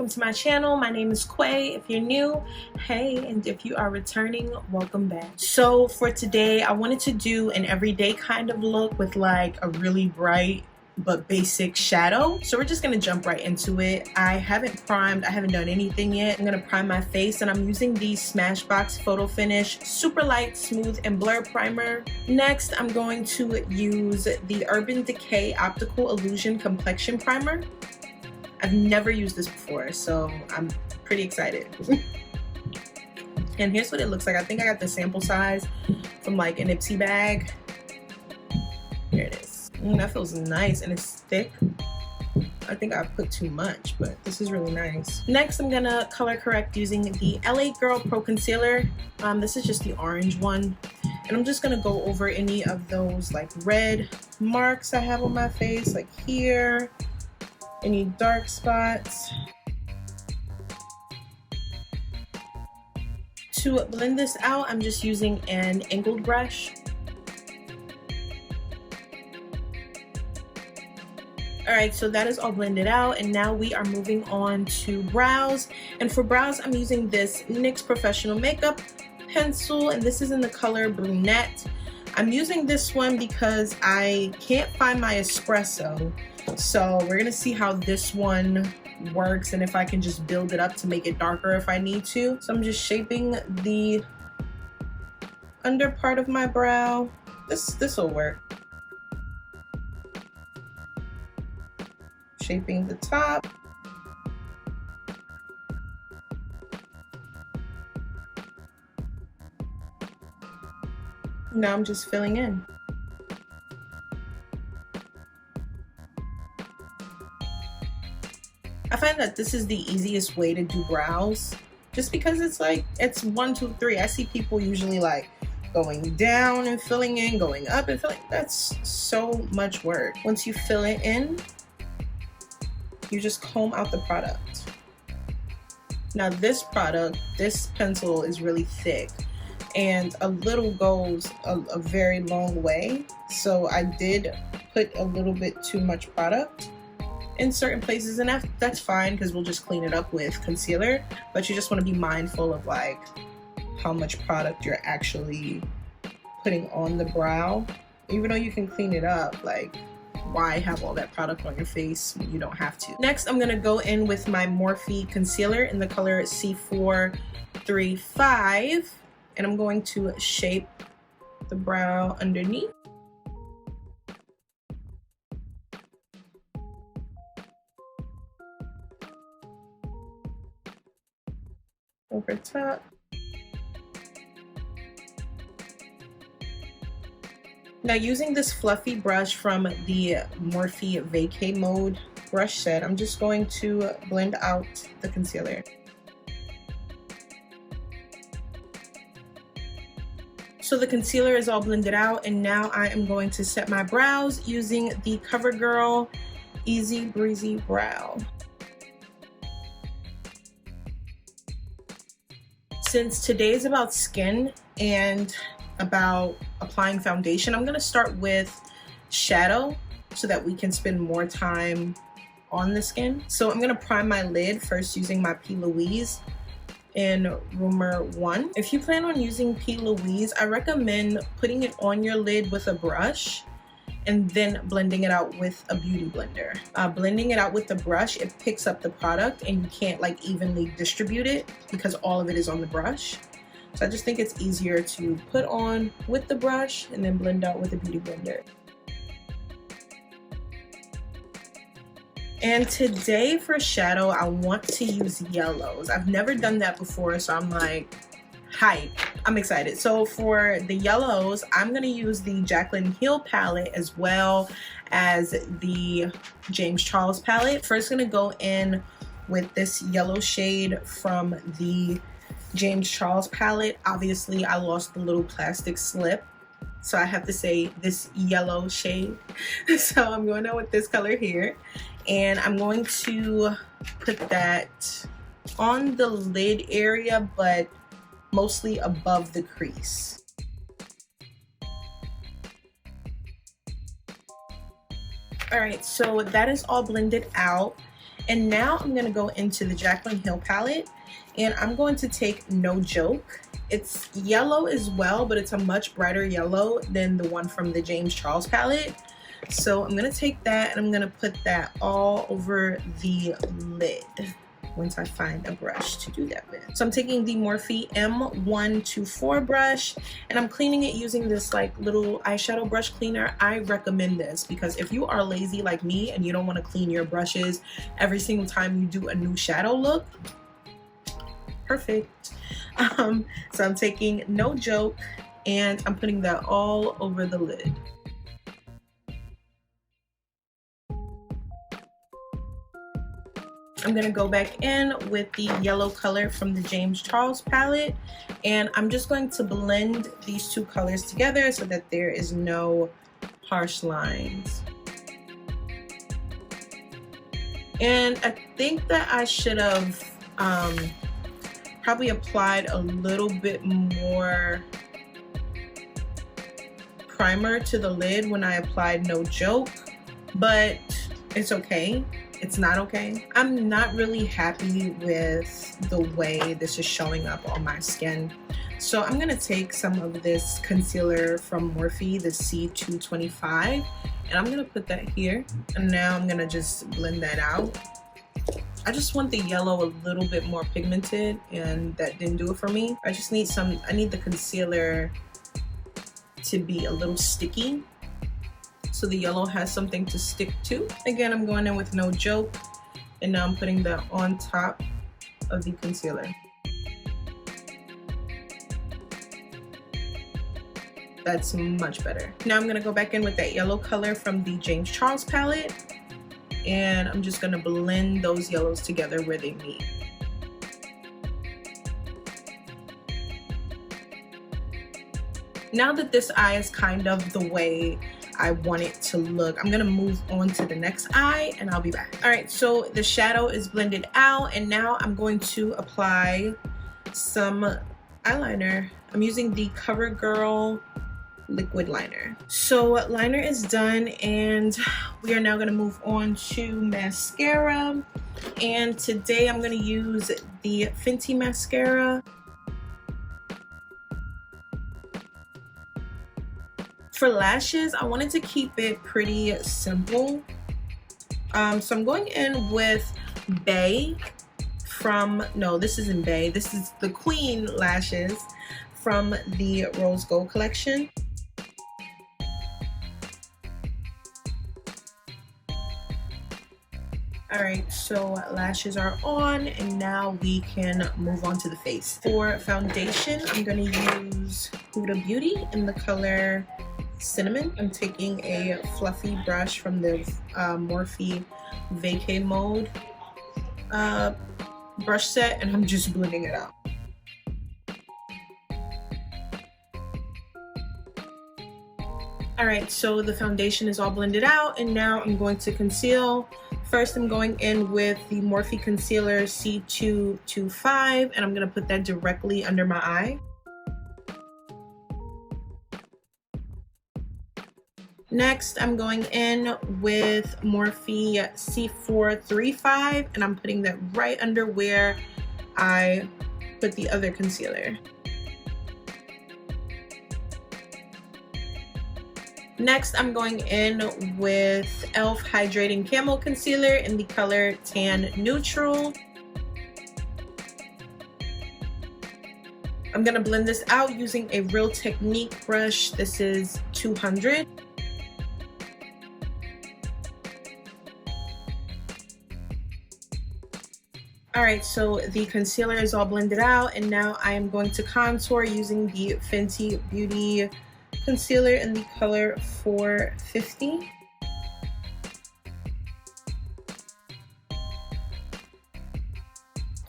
welcome to my channel. My name is Quay. If you're new, hey, and if you are returning, welcome back. So for today, I wanted to do an everyday kind of look with like a really bright but basic shadow. So we're just gonna jump right into it. I haven't primed, I haven't done anything yet. I'm gonna prime my face and I'm using the Smashbox Photo Finish Super Light Smooth and Blur Primer. Next, I'm going to use the Urban Decay Optical Illusion Complexion Primer. I've never used this before, so I'm pretty excited. And here's what it looks like. I think I got the sample size from like an Ipsy bag. Here it is. That feels nice and it's thick. I think I put too much, but this is really nice. Next, I'm gonna color correct using the LA Girl Pro Concealer. This is just the orange one. And I'm just gonna go over any of those like red marks I have on my face, like here. Any dark spots. To blend this out, I'm just using an angled brush. Alright, so that is all blended out, and now we are moving on to brows. And for brows, I'm using this NYX Professional Makeup pencil, and this is in the color Brunette. I'm using this one because I can't find my espresso. So we're gonna see how this one works and if I can just build it up to make it darker if I need to. So I'm just shaping the under part of my brow. This will work. Shaping the top. Now I'm just filling in. I find that this is the easiest way to do brows just because it's like, it's 1, 2, 3. I see people usually like going down and filling in, going up and filling. That's so much work. Once you fill it in, you just comb out the product. Now this product, this pencil is really thick and a little goes a very long way. So I did put a little bit too much product in certain places, and that's fine because we'll just clean it up with concealer, but you just want to be mindful of like how much product you're actually putting on the brow. Even though you can clean it up, like why have all that product on your face when you don't have to? Next, I'm gonna go in with my Morphe concealer in the color C435, and I'm going to shape the brow underneath. Over top. Now using this fluffy brush from the Morphe Vacay Mode brush set, I'm just going to blend out the concealer. So the concealer is all blended out, and now I am going to set my brows using the CoverGirl Easy Breezy Brow. Since today is about skin and about applying foundation, I'm gonna start with shadow so that we can spend more time on the skin. So I'm gonna prime my lid first using my P. Louise in Rumor 1. If you plan on using P. Louise, I recommend putting it on your lid with a brush and then blending it out with a beauty blender. Blending it out with the brush, it picks up the product and you can't like evenly distribute it because all of it is on the brush. So I just think it's easier to put on with the brush and then blend out with a beauty blender. And today for shadow, I want to use yellows. I've never done that before, so I'm like, hype. I'm excited. So for the yellows, I'm gonna use the Jaclyn Hill palette as well as the James Charles palette. First gonna go in with this yellow shade from the James Charles palette. Obviously I lost the little plastic slip, so I have to say this yellow shade. So I'm going out with this color here, and I'm going to put that on the lid area, but mostly above the crease. All right, so that is all blended out. And now I'm gonna go into the Jaclyn Hill palette, and I'm going to take No Joke. It's yellow as well, but it's a much brighter yellow than the one from the James Charles palette. So I'm gonna take that and I'm gonna put that all over the lid once I find a brush to do that with. So I'm taking the Morphe M124 brush and I'm cleaning it using this like little eyeshadow brush cleaner. I recommend this because if you are lazy like me and you don't want to clean your brushes every single time you do a new shadow look, perfect. So I'm taking No Joke and I'm putting that all over the lid. I'm gonna go back in with the yellow color from the James Charles palette, and I'm just going to blend these two colors together so that there is no harsh lines. And I think that I should have probably applied a little bit more primer to the lid when I applied No Joke, but it's okay. It's not okay. I'm not really happy with the way this is showing up on my skin. So I'm gonna take some of this concealer from Morphe, the C225, and I'm gonna put that here. And now I'm gonna just blend that out. I just want the yellow a little bit more pigmented, and that didn't do it for me. I just need I need the concealer to be a little sticky, so the yellow has something to stick to. Again, I'm going in with No Joke, and now I'm putting that on top of the concealer. That's much better. Now I'm gonna go back in with that yellow color from the James Charles palette, and I'm just gonna blend those yellows together where they meet. Now that this eye is kind of the way I want it to look, I'm gonna move on to the next eye and I'll be back. All right, so the shadow is blended out and now I'm going to apply some eyeliner. I'm using the CoverGirl liquid liner. So liner is done and we are now gonna move on to mascara. And today I'm gonna use the Fenty mascara. For lashes, I wanted to keep it pretty simple. So I'm going in with Bay from, no, this isn't Bay. This is the Queen lashes from the Rose Gold collection. All right, so lashes are on and now we can move on to the face. For foundation, I'm gonna use Huda Beauty in the color Cinnamon. I'm taking a fluffy brush from the Morphe Vacay Mode brush set and I'm just blending it out. All right, so the foundation is all blended out and now I'm going to conceal. First, I'm going in with the Morphe Concealer C225 and I'm gonna put that directly under my eye. Next, I'm going in with Morphe C435 and I'm putting that right under where I put the other concealer. Next, I'm going in with e.l.f. Hydrating Camo Concealer in the color Tan Neutral. I'm gonna blend this out using a Real Technique brush. This is 200. All right, so the concealer is all blended out and now I am going to contour using the Fenty Beauty concealer in the color 450.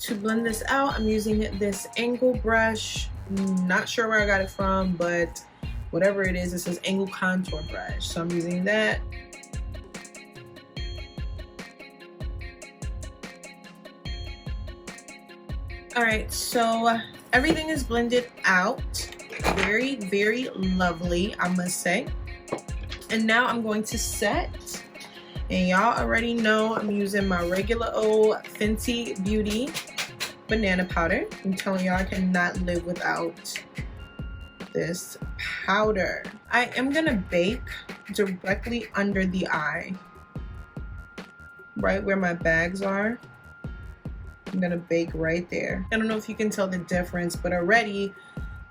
To blend this out, I'm using this angle brush. Not sure where I got it from, but whatever it is, this is angle contour brush. So I'm using that. All right, so everything is blended out. Very, very lovely, I must say. And now I'm going to set. And y'all already know I'm using my regular old Fenty Beauty banana powder. I'm telling y'all I cannot live without this powder. I am gonna bake directly under the eye, right where my bags are. I'm gonna bake right there. I don't know if you can tell the difference, but already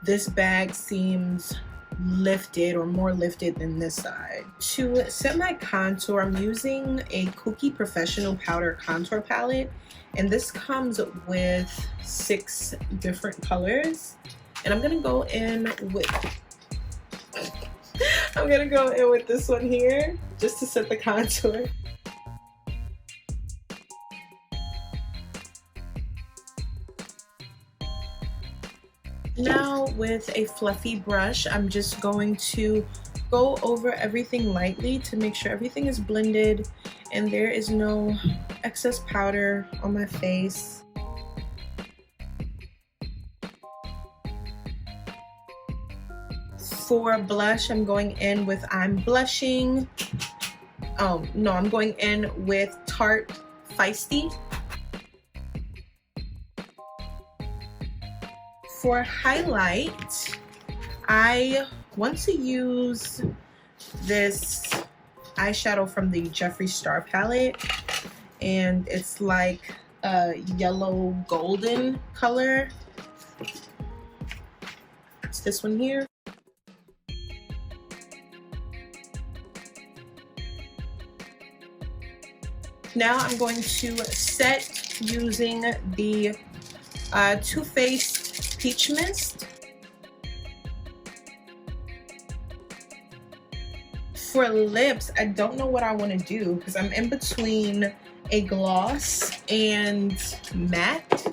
this bag seems lifted or more lifted than this side. To set my contour, I'm using a Cookie Professional Powder Contour Palette, and this comes with 6 different colors. And I'm gonna go in with this one here just to set the contour. Now with a fluffy brush, I'm just going to go over everything lightly to make sure everything is blended and there is no excess powder on my face. For blush, I'm going in with I'm Blushing. Oh no, I'm going in with Tarte Feisty. For highlight, I want to use this eyeshadow from the Jeffree Star palette, and it's like a yellow golden color. It's this one here. Now I'm going to set using the Too Faced Peach Mist. For lips, I don't know what I want to do because I'm in between a gloss and matte.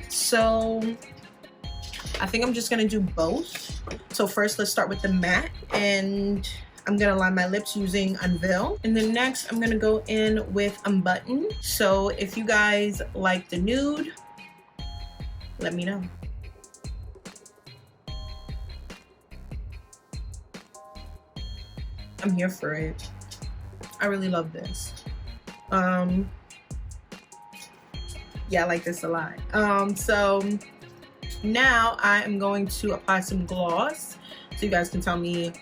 So I think I'm just going to do both. So first, let's start with the matte, and I'm going to line my lips using Unveil. And then next, I'm going to go in with Unbutton. So if you guys like the nude, let me know. I'm here for it. I really love this. Yeah, I like this a lot. So now I am going to apply some gloss so you guys can tell me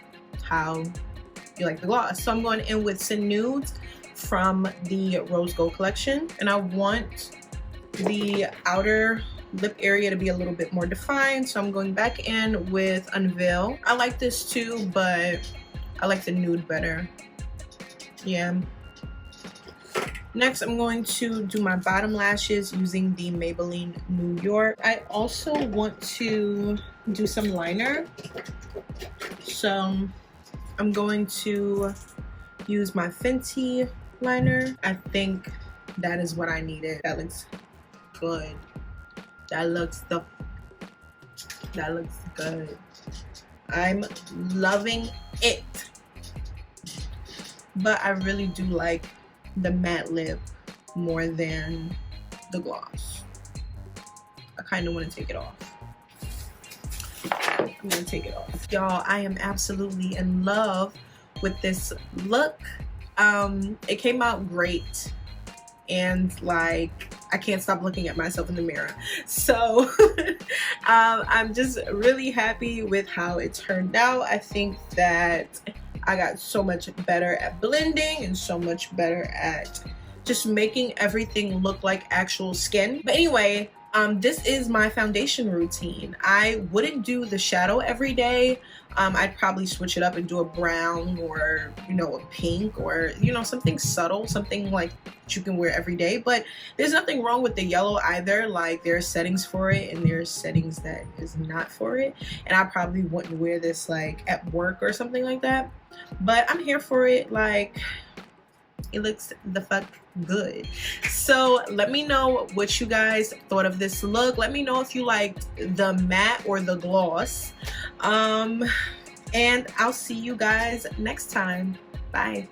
how you like the gloss. So I'm going in with Sin Nudes from the Rose Gold collection, and I want the outer lip area to be a little bit more defined, so I'm going back in with Unveil. I like this too, but I like the nude better. Yeah. Next, I'm going to do my bottom lashes using the Maybelline New York. I also want to do some liner. So I'm going to use my Fenty liner. I think that is what I needed. That looks good. That looks good. I'm loving it. But I really do like the matte lip more than the gloss. I kind of want to take it off. I'm gonna take it off. Y'all, I am absolutely in love with this look. It came out great, and like I can't stop looking at myself in the mirror. So I'm just really happy with how it turned out. I think that I got so much better at blending and so much better at just making everything look like actual skin. But anyway, this is my foundation routine. I wouldn't do the shadow every day. I'd probably switch it up and do a brown or, you know, a pink or, you know, something subtle, something like you can wear every day. But there's nothing wrong with the yellow either. Like, there are settings for it and there's settings that is not for it. And I probably wouldn't wear this like at work or something like that. But I'm here for it. Like, it looks the fuck good. So let me know what you guys thought of this look. Let me know if you liked the matte or the gloss. And I'll see you guys next time. Bye.